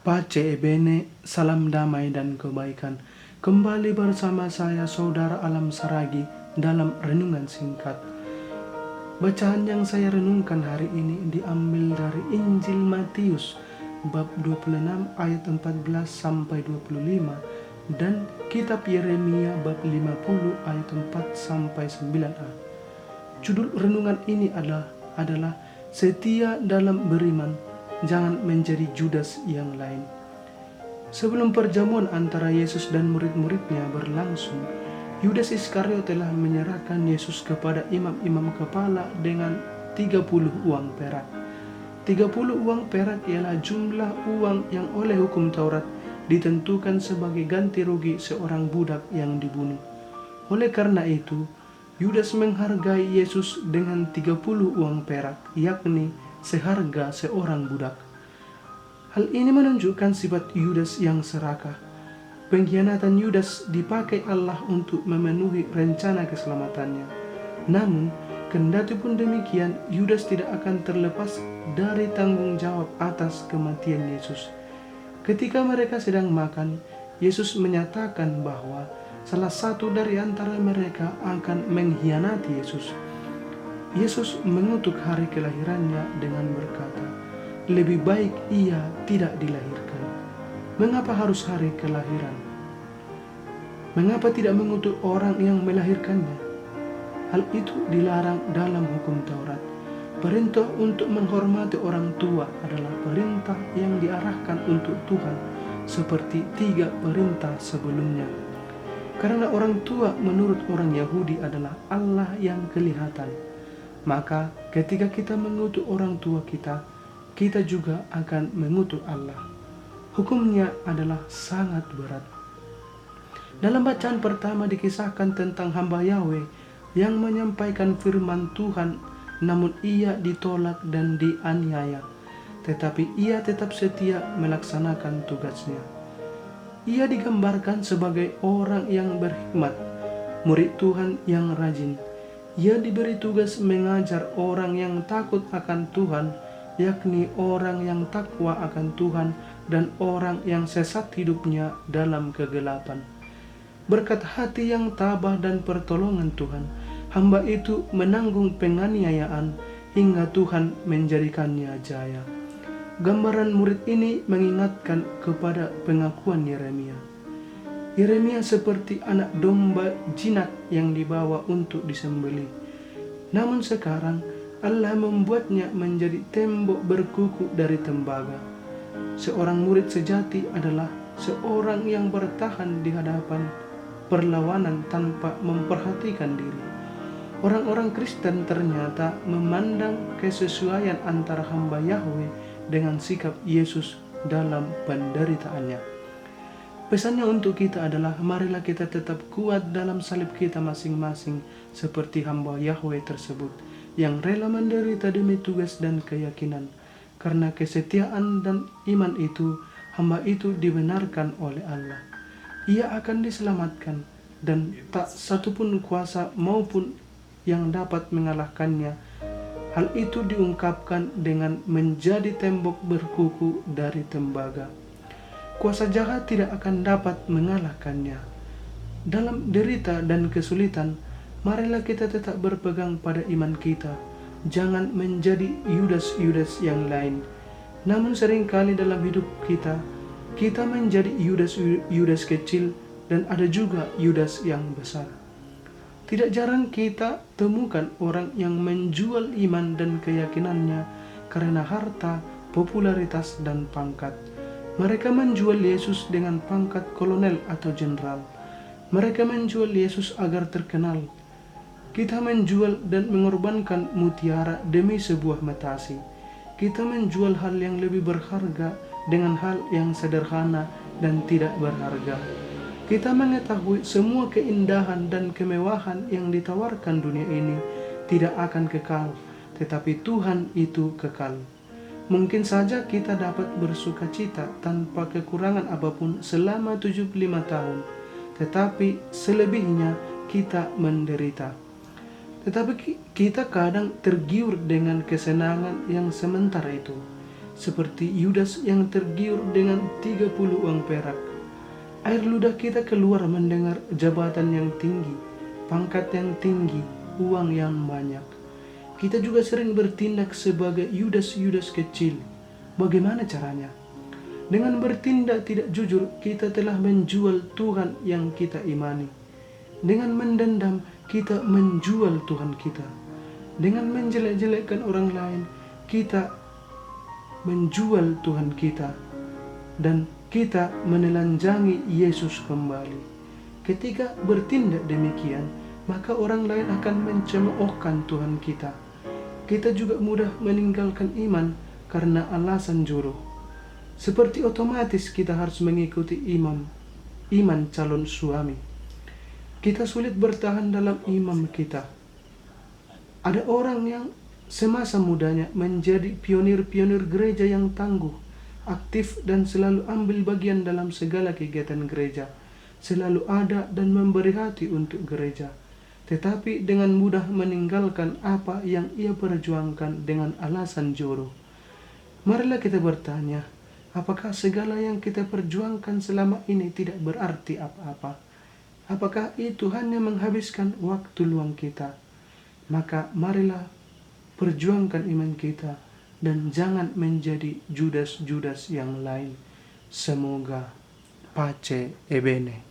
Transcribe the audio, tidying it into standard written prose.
Pace e bene, salam damai dan kebaikan. Kembali bersama saya Saudara Alam Saragi dalam renungan singkat. Bacaan yang saya renungkan hari ini diambil dari Injil Matius bab 26 ayat 14 sampai 25 dan kitab Yeremia bab 50 ayat 4 sampai 9a. Judul renungan ini adalah setia dalam beriman, jangan menjadi Judas yang lain. Sebelum perjamuan antara Yesus dan murid-muridnya berlangsung, Yudas Iskariot telah menyerahkan Yesus kepada imam-imam kepala dengan 30 uang perak. 30 uang perak ialah jumlah uang yang oleh hukum Taurat ditentukan sebagai ganti rugi seorang budak yang dibunuh. Oleh karena itu, Yudas menghargai Yesus dengan 30 uang perak, yakni seharga seorang budak. Hal ini menunjukkan sifat Yudas yang serakah. Pengkhianatan Yudas dipakai Allah untuk memenuhi rencana keselamatannya. Namun, kendati pun demikian, Yudas tidak akan terlepas dari tanggung jawab atas kematian Yesus. Ketika mereka sedang makan, Yesus menyatakan bahwa salah satu dari antara mereka akan mengkhianati Yesus. Yesus mengutuk hari kelahirannya dengan berkata, "Lebih baik ia tidak dilahirkan." Mengapa harus hari kelahiran? Mengapa tidak mengutuk orang yang melahirkannya? Hal itu dilarang dalam hukum Taurat. Perintah untuk menghormati orang tua adalah perintah yang diarahkan untuk Tuhan, seperti 3 perintah sebelumnya. Karena orang tua menurut orang Yahudi adalah Allah yang kelihatan, maka ketika kita mengutuk orang tua kita juga akan mengutuk Allah. Hukumnya adalah sangat berat. Dalam bacaan pertama dikisahkan tentang hamba Yahweh yang menyampaikan firman Tuhan, namun ia ditolak dan dianiaya, tetapi ia tetap setia melaksanakan tugasnya. Ia digambarkan sebagai orang yang berhikmat, murid Tuhan yang rajin. Ia diberi tugas mengajar orang yang takut akan Tuhan, yakni orang yang takwa akan Tuhan dan orang yang sesat hidupnya dalam kegelapan. Berkat hati yang tabah dan pertolongan Tuhan, hamba itu menanggung penganiayaan hingga Tuhan menjadikannya jaya. Gambaran murid ini mengingatkan kepada pengakuan Yeremia. Yeremia seperti anak domba jinak yang dibawa untuk disembelih. Namun sekarang Allah membuatnya menjadi tembok berkuku dari tembaga. Seorang murid sejati adalah seorang yang bertahan di hadapan perlawanan tanpa memperhatikan diri. Orang-orang Kristen ternyata memandang kesesuaian antara hamba Yahweh dengan sikap Yesus dalam penderitaannya. Pesannya untuk kita adalah, marilah kita tetap kuat dalam salib kita masing-masing seperti hamba Yahweh tersebut yang rela menderita demi tugas dan keyakinan. Karena kesetiaan dan iman itu, hamba itu dibenarkan oleh Allah. Ia akan diselamatkan dan tak satupun kuasa maupun yang dapat mengalahkannya. Hal itu diungkapkan dengan menjadi tembok berkuku dari tembaga. Kuasa jahat tidak akan dapat mengalahkannya. Dalam derita dan kesulitan, marilah kita tetap berpegang pada iman kita. Jangan menjadi Yudas-Yudas yang lain. Namun seringkali dalam hidup kita menjadi Yudas kecil dan ada juga Yudas yang besar. Tidak jarang kita temukan orang yang menjual iman dan keyakinannya karena harta, popularitas, dan pangkat. Mereka menjual Yesus dengan pangkat kolonel atau jenderal. Mereka menjual Yesus agar terkenal. Kita menjual dan mengorbankan mutiara demi sebuah metasi. Kita menjual hal yang lebih berharga dengan hal yang sederhana dan tidak berharga. Kita mengetahui semua keindahan dan kemewahan yang ditawarkan dunia ini tidak akan kekal, tetapi Tuhan itu kekal. Mungkin saja kita dapat bersukacita tanpa kekurangan apapun selama 75 tahun, tetapi selebihnya kita menderita. Tetapi kita kadang tergiur dengan kesenangan yang sementara itu. seperti Yudas yang tergiur dengan 30 uang perak. Air ludah kita keluar mendengar jabatan yang tinggi, pangkat yang tinggi, uang yang banyak. Kita juga sering bertindak sebagai Yudas-Yudas kecil. Bagaimana caranya? Dengan bertindak tidak jujur, kita telah menjual Tuhan yang kita imani. Dengan mendendam, kita menjual Tuhan kita. Dengan menjelek-jelekkan orang lain, kita menjual Tuhan kita. Dan kita menelanjangi Yesus kembali. Ketika bertindak demikian, maka orang lain akan mencemoohkan Tuhan kita. Kita juga mudah meninggalkan iman karena alasan juru. Seperti otomatis kita harus mengikuti iman calon suami. Kita sulit bertahan dalam iman kita. Ada orang yang semasa mudanya menjadi pionir-pionir gereja yang tangguh, aktif dan selalu ambil bagian dalam segala kegiatan gereja, selalu ada dan memberi hati untuk gereja, tetapi dengan mudah meninggalkan apa yang ia perjuangkan dengan alasan juru. Marilah kita bertanya, apakah segala yang kita perjuangkan selama ini tidak berarti apa-apa? Apakah itu hanya menghabiskan waktu luang kita? Maka marilah perjuangkan iman kita dan jangan menjadi Judas-Judas yang lain. Semoga pace e bene.